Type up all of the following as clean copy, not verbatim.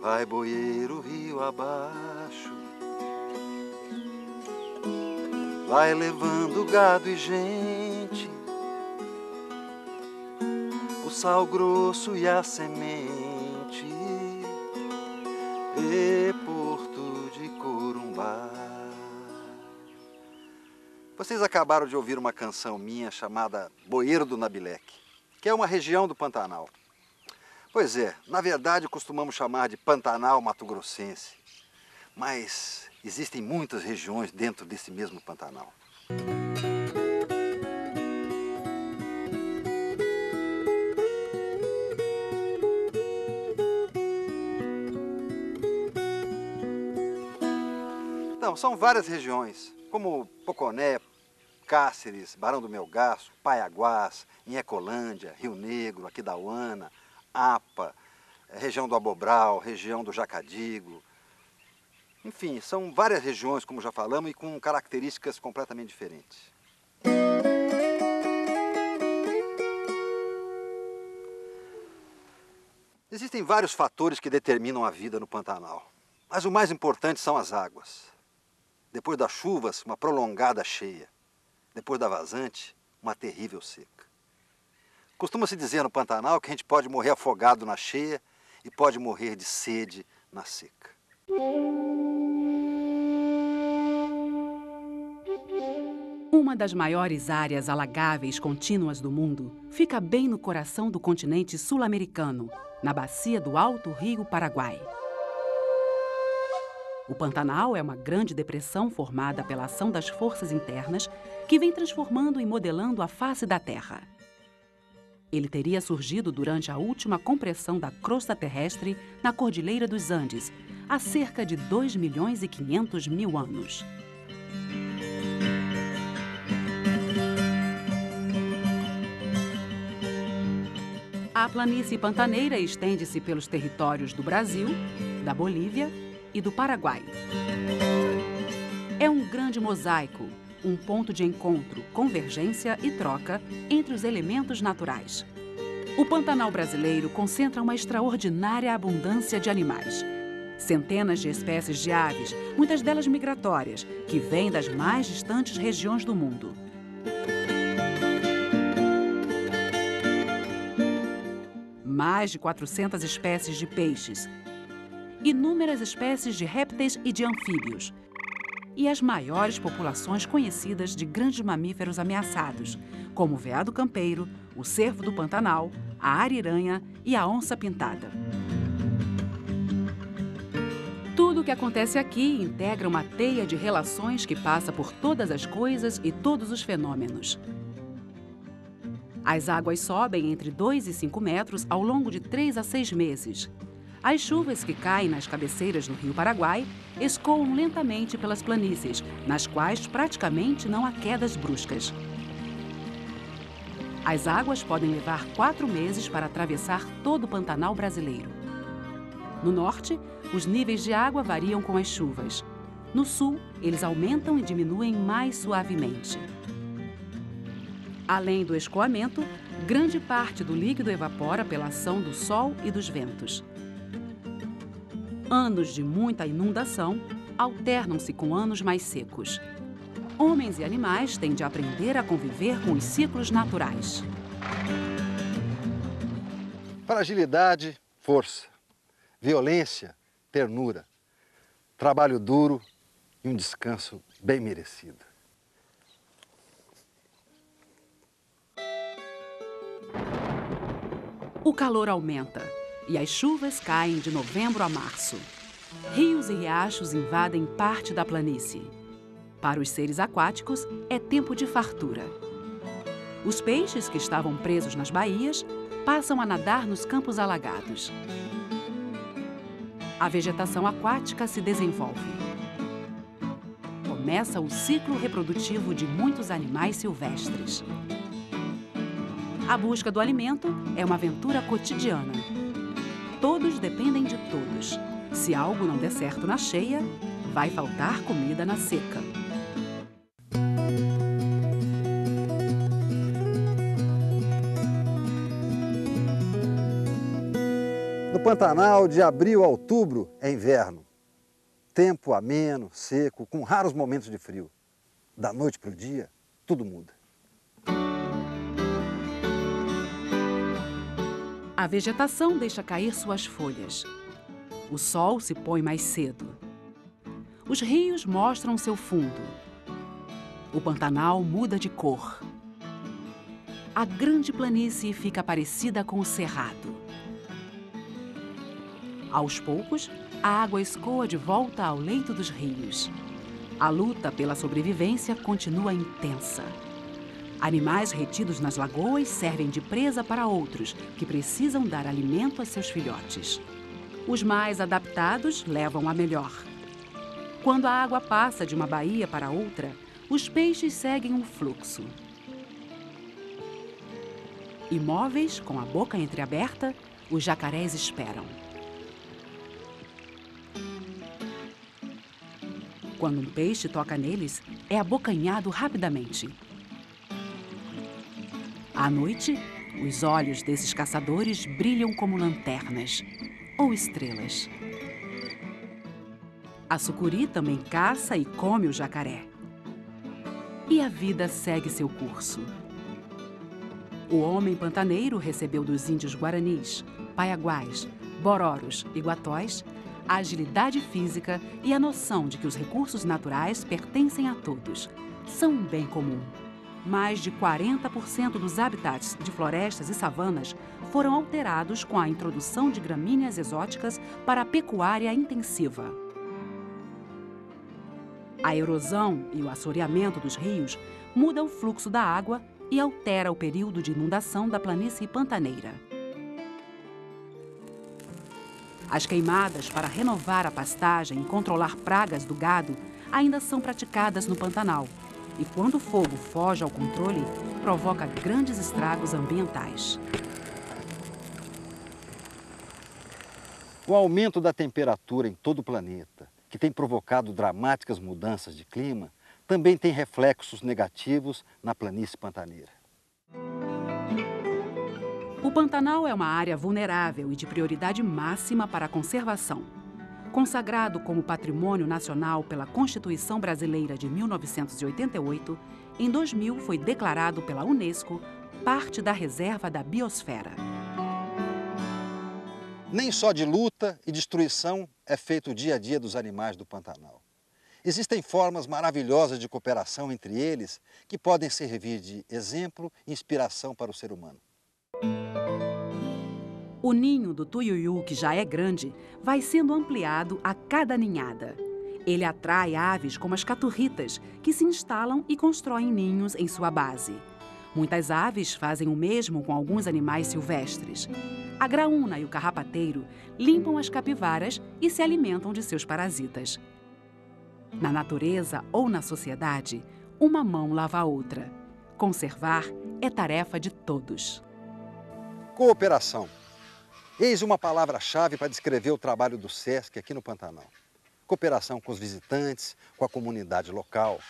Vai boieiro rio abaixo, vai levando gado e gente, o sal grosso e a semente, e Porto de Corumbá. Vocês acabaram de ouvir uma canção minha chamada Boeiro do Nabileque, que é uma região do Pantanal. Pois é, na verdade costumamos chamar de Pantanal Mato-Grossense, mas existem muitas regiões dentro desse mesmo Pantanal. Então, são várias regiões, como Poconé, Cáceres, Barão do Melgaço, Paiaguás, Inhecolândia, Rio Negro, Aquidauana, APA, região do Abobral, região do Jacadigo. Enfim, são várias regiões, como já falamos, e com características completamente diferentes. Existem vários fatores que determinam a vida no Pantanal, mas o mais importante são as águas. Depois das chuvas, uma prolongada cheia. Depois da vazante, uma terrível seca. Costuma-se dizer no Pantanal que a gente pode morrer afogado na cheia e pode morrer de sede na seca. Uma das maiores áreas alagáveis contínuas do mundo fica bem no coração do continente sul-americano, na bacia do Alto Rio Paraguai. O Pantanal é uma grande depressão formada pela ação das forças internas que vem transformando e modelando a face da Terra. Ele teria surgido durante a última compressão da crosta terrestre na Cordilheira dos Andes, há cerca de 2.500.000 anos. A planície pantaneira estende-se pelos territórios do Brasil, da Bolívia e do Paraguai. É um grande mosaico, um ponto de encontro, convergência e troca entre os elementos naturais. O Pantanal brasileiro concentra uma extraordinária abundância de animais. Centenas de espécies de aves, muitas delas migratórias, que vêm das mais distantes regiões do mundo. Mais de 400 espécies de peixes, inúmeras espécies de répteis e de anfíbios, e as maiores populações conhecidas de grandes mamíferos ameaçados, como o veado campeiro, o cervo do Pantanal, a ariranha e a onça-pintada. Tudo o que acontece aqui integra uma teia de relações que passa por todas as coisas e todos os fenômenos. As águas sobem entre 2 e 5 metros ao longo de 3 a 6 meses. As chuvas que caem nas cabeceiras do Rio Paraguai escoam lentamente pelas planícies, nas quais praticamente não há quedas bruscas. As águas podem levar 4 meses para atravessar todo o Pantanal brasileiro. No norte, os níveis de água variam com as chuvas. No sul, eles aumentam e diminuem mais suavemente. Além do escoamento, grande parte do líquido evapora pela ação do sol e dos ventos. Anos de muita inundação alternam-se com anos mais secos. Homens e animais têm de aprender a conviver com os ciclos naturais. Fragilidade, força. Violência, ternura. Trabalho duro e um descanso bem merecido. O calor aumenta e as chuvas caem de novembro a março. Rios e riachos invadem parte da planície. Para os seres aquáticos, é tempo de fartura. Os peixes que estavam presos nas baías passam a nadar nos campos alagados. A vegetação aquática se desenvolve. Começa o ciclo reprodutivo de muitos animais silvestres. A busca do alimento é uma aventura cotidiana. Todos dependem de todos. Se algo não der certo na cheia, vai faltar comida na seca. No Pantanal, de abril a outubro, é inverno. Tempo ameno, seco, com raros momentos de frio. Da noite para o dia, tudo muda. A vegetação deixa cair suas folhas. O sol se põe mais cedo. Os rios mostram seu fundo. O Pantanal muda de cor. A grande planície fica parecida com o cerrado. Aos poucos, a água escoa de volta ao leito dos rios. A luta pela sobrevivência continua intensa. Animais retidos nas lagoas servem de presa para outros que precisam dar alimento a seus filhotes. Os mais adaptados levam a melhor. Quando a água passa de uma baía para outra, os peixes seguem o fluxo. Imóveis, com a boca entreaberta, os jacarés esperam. Quando um peixe toca neles, é abocanhado rapidamente. À noite, os olhos desses caçadores brilham como lanternas ou estrelas. A sucuri também caça e come o jacaré. E a vida segue seu curso. O homem pantaneiro recebeu dos índios guaranis, paiaguás, bororos e guatóis a agilidade física e a noção de que os recursos naturais pertencem a todos, são um bem comum. Mais de 40% dos habitats de florestas e savanas foram alterados com a introdução de gramíneas exóticas para a pecuária intensiva. A erosão e o assoreamento dos rios muda o fluxo da água e altera o período de inundação da planície pantaneira. As queimadas para renovar a pastagem e controlar pragas do gado ainda são praticadas no Pantanal. E quando o fogo foge ao controle, provoca grandes estragos ambientais. O aumento da temperatura em todo o planeta, que tem provocado dramáticas mudanças de clima, também tem reflexos negativos na planície pantaneira. O Pantanal é uma área vulnerável e de prioridade máxima para a conservação. Consagrado como Patrimônio Nacional pela Constituição Brasileira de 1988, em 2000 foi declarado pela Unesco parte da Reserva da Biosfera. Nem só de luta e destruição é feito o dia a dia dos animais do Pantanal. Existem formas maravilhosas de cooperação entre eles que podem servir de exemplo e inspiração para o ser humano. O ninho do tuiuiu, que já é grande, vai sendo ampliado a cada ninhada. Ele atrai aves como as caturritas, que se instalam e constroem ninhos em sua base. Muitas aves fazem o mesmo com alguns animais silvestres. A graúna e o carrapateiro limpam as capivaras e se alimentam de seus parasitas. Na natureza ou na sociedade, uma mão lava a outra. Conservar é tarefa de todos. Cooperação. Eis uma palavra-chave para descrever o trabalho do SESC aqui no Pantanal. Cooperação com os visitantes, com a comunidade local.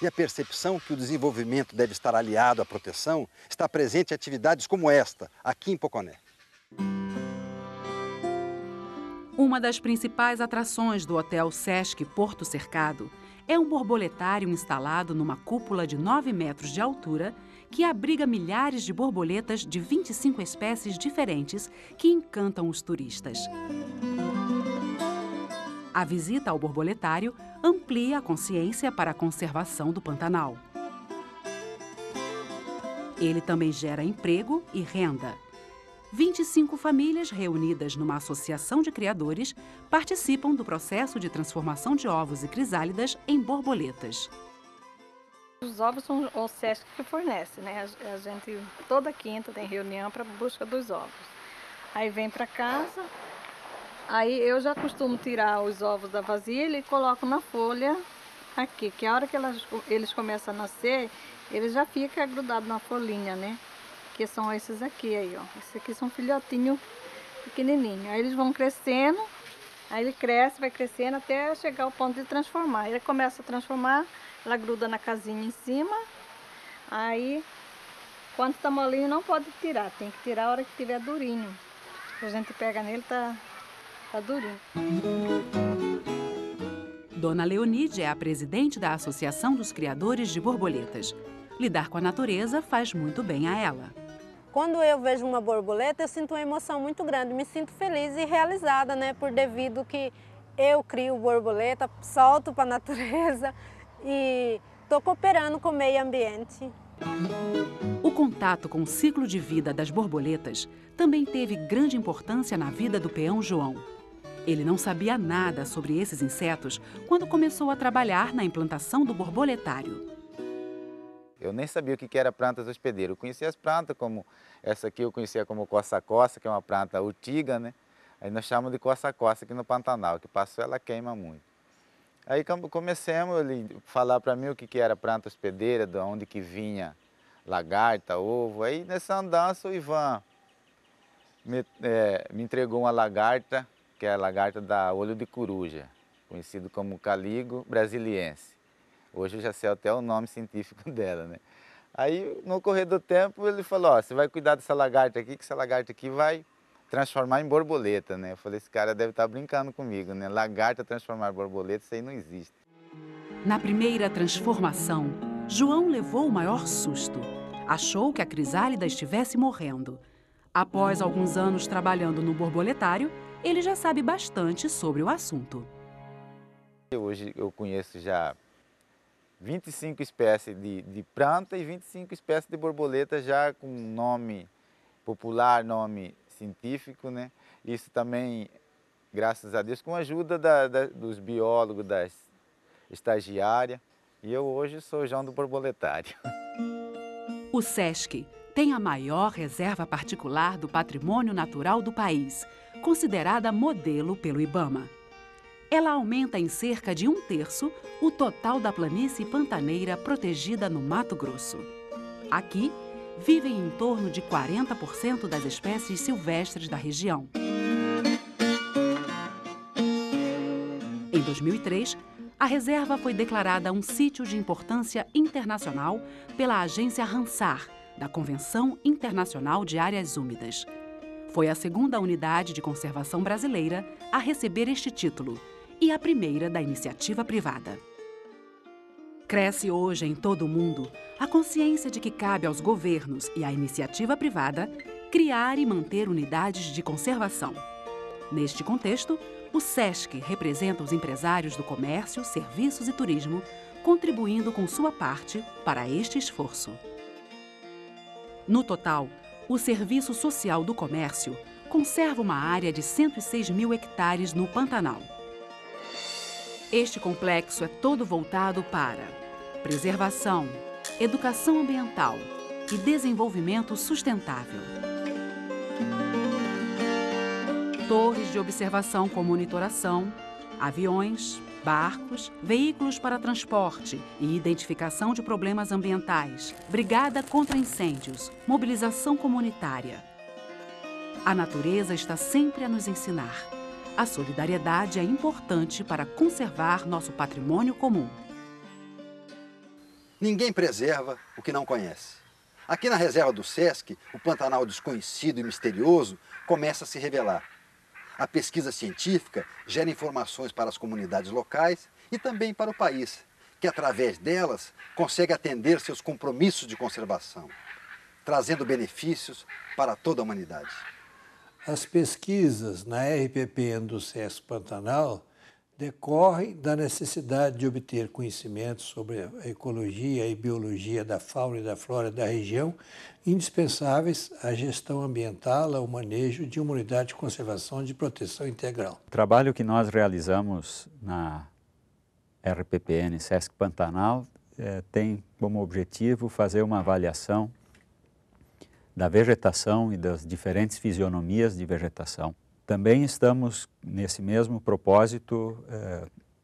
E a percepção que o desenvolvimento deve estar aliado à proteção está presente em atividades como esta, aqui em Poconé. Uma das principais atrações do Hotel Sesc Porto Cercado é um borboletário instalado numa cúpula de 9 metros de altura que abriga milhares de borboletas de 25 espécies diferentes que encantam os turistas. A visita ao borboletário amplia a consciência para a conservação do Pantanal. Ele também gera emprego e renda. 25 famílias reunidas numa associação de criadores participam do processo de transformação de ovos e crisálidas em borboletas. Os ovos são o SESC que fornece, né? A gente toda quinta tem reunião para busca dos ovos. Aí vem para casa, aí eu já costumo tirar os ovos da vasilha e coloco na folha aqui, que a hora que eles começam a nascer, eles já ficam grudados na folhinha, né? Que são esses aqui aí, ó. Esses aqui são filhotinhos pequenininhos. Aí eles vão crescendo, aí ele cresce, vai crescendo até chegar ao ponto de transformar. Ele começa a transformar, ela gruda na casinha em cima. Aí, quando está molinho, não pode tirar. Tem que tirar a hora que estiver durinho. A gente pega nele, tá durinho. Dona Leonide é a presidente da Associação dos Criadores de Borboletas. Lidar com a natureza faz muito bem a ela. Quando eu vejo uma borboleta, eu sinto uma emoção muito grande, me sinto feliz e realizada, né? Por devido que eu crio borboleta, solto para a natureza e estou cooperando com o meio ambiente. O contato com o ciclo de vida das borboletas também teve grande importância na vida do peão João. Ele não sabia nada sobre esses insetos quando começou a trabalhar na implantação do borboletário. Eu nem sabia o que era plantas hospedeiras. Eu conhecia as plantas como essa aqui, eu conhecia como coça-coça, que é uma planta urtiga, né? Aí nós chamamos de coça-coça aqui no Pantanal, que passou ela queima muito. Aí comecemos ele falar para mim o que era planta hospedeira, de onde que vinha lagarta, ovo. Aí nessa andança o Ivan me entregou uma lagarta, que é a lagarta da olho de coruja, conhecido como Caligo brasiliense. Hoje eu já sei até o nome científico dela, né? Aí, no correr do tempo, ele falou, ó, você vai cuidar dessa lagarta aqui, que essa lagarta aqui vai transformar em borboleta, né? Eu falei, esse cara deve estar brincando comigo, né? Lagarta transformar em borboleta, isso aí não existe. Na primeira transformação, João levou o maior susto. Achou que a crisálida estivesse morrendo. Após alguns anos trabalhando no borboletário, ele já sabe bastante sobre o assunto. Hoje eu conheço já 25 espécies de planta e 25 espécies de borboleta já com nome popular, nome científico, né? Isso também, graças a Deus, com a ajuda dos biólogos, das estagiárias. E eu hoje sou João do Borboletário. O SESC tem a maior reserva particular do patrimônio natural do país, considerada modelo pelo IBAMA. Ela aumenta em cerca de 1/3 o total da planície pantaneira protegida no Mato Grosso. Aqui, vivem em torno de 40% das espécies silvestres da região. Em 2003, a reserva foi declarada um sítio de importância internacional pela agência Ramsar, da Convenção Internacional de Áreas Úmidas. Foi a segunda unidade de conservação brasileira a receber este título e a primeira da iniciativa privada. Cresce hoje em todo o mundo a consciência de que cabe aos governos e à iniciativa privada criar e manter unidades de conservação. Neste contexto, o SESC representa os empresários do comércio, serviços e turismo, contribuindo com sua parte para este esforço. No total, o Serviço Social do Comércio conserva uma área de 106 mil hectares no Pantanal. Este complexo é todo voltado para preservação, educação ambiental e desenvolvimento sustentável. Torres de observação com monitoração, aviões, barcos, veículos para transporte e identificação de problemas ambientais, brigada contra incêndios, mobilização comunitária. A natureza está sempre a nos ensinar. A solidariedade é importante para conservar nosso patrimônio comum. Ninguém preserva o que não conhece. Aqui na reserva do SESC, o Pantanal desconhecido e misterioso começa a se revelar. A pesquisa científica gera informações para as comunidades locais e também para o país, que através delas consegue atender seus compromissos de conservação, trazendo benefícios para toda a humanidade. As pesquisas na RPPN do SESC Pantanal decorrem da necessidade de obter conhecimentos sobre a ecologia e biologia da fauna e da flora da região, indispensáveis à gestão ambiental, ao manejo de uma unidade de conservação e de proteção integral. O trabalho que nós realizamos na RPPN SESC Pantanal tem como objetivo fazer uma avaliação da vegetação e das diferentes fisionomias de vegetação. Também estamos, nesse mesmo propósito,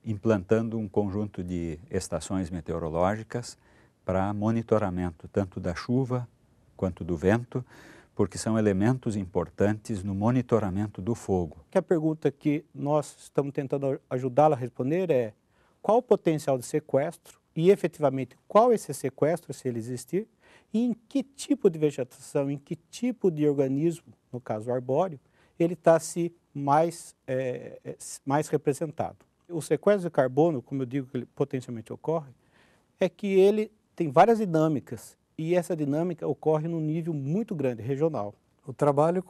implantando um conjunto de estações meteorológicas para monitoramento tanto da chuva quanto do vento, porque são elementos importantes no monitoramento do fogo. A pergunta que nós estamos tentando ajudá-la a responder é qual o potencial de sequestro e, efetivamente, qual esse sequestro, se ele existir, e em que tipo de vegetação, em que tipo de organismo, no caso arbóreo, ele está mais representado. O sequestro de carbono, como eu digo que ele potencialmente ocorre, é que ele tem várias dinâmicas e essa dinâmica ocorre num nível muito grande, regional. O trabalho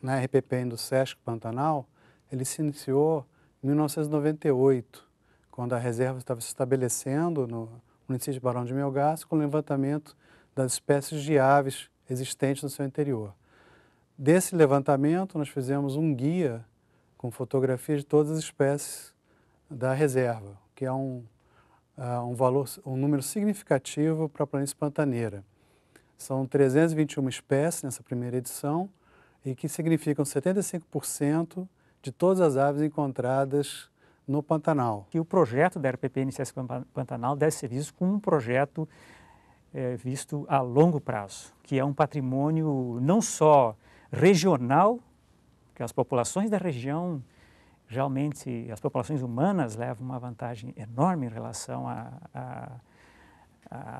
na RPPN do SESC Pantanal, ele se iniciou em 1998, quando a reserva estava se estabelecendo no município de Barão de Melgaço, com o levantamento das espécies de aves existentes no seu interior. Desse levantamento, nós fizemos um guia com fotografia de todas as espécies da reserva, que é um número significativo para a planície pantaneira. São 321 espécies nessa primeira edição e que significam 75% de todas as aves encontradas no Pantanal. E o projeto da RPPN SESC Pantanal deve ser visto como um projeto visto a longo prazo, que é um patrimônio não só regional, que as populações da região, realmente as populações humanas levam uma vantagem enorme em relação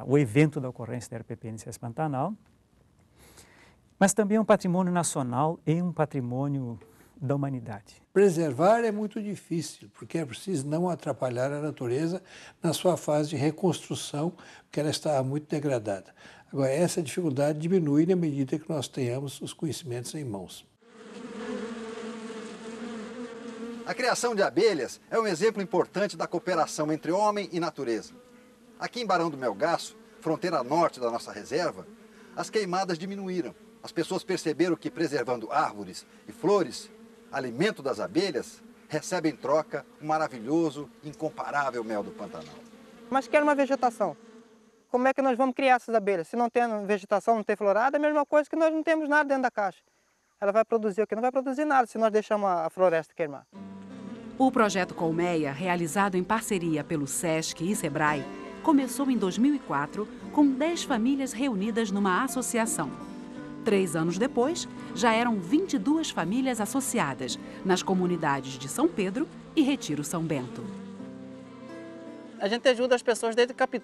ao evento da ocorrência da RPPN SESC Pantanal, mas também é um patrimônio nacional e um patrimônio da humanidade. Preservar é muito difícil, porque é preciso não atrapalhar a natureza na sua fase de reconstrução, porque ela está muito degradada. Agora, essa dificuldade diminui na medida que nós tenhamos os conhecimentos em mãos. A criação de abelhas é um exemplo importante da cooperação entre homem e natureza. Aqui em Barão do Melgaço, fronteira norte da nossa reserva, as queimadas diminuíram. As pessoas perceberam que preservando árvores e flores, alimento das abelhas, recebem em troca um maravilhoso, incomparável mel do Pantanal. Mas quer uma vegetação. Como é que nós vamos criar essas abelhas? Se não tem vegetação, não tem florada, é a mesma coisa que nós não temos nada dentro da caixa. Ela vai produzir o quê? Não vai produzir nada se nós deixarmos a floresta queimar. O projeto Colmeia, realizado em parceria pelo SESC e SEBRAE, começou em 2004 com 10 famílias reunidas numa associação. 3 anos depois, já eram 22 famílias associadas nas comunidades de São Pedro e Retiro São Bento. A gente ajuda as pessoas desde captura,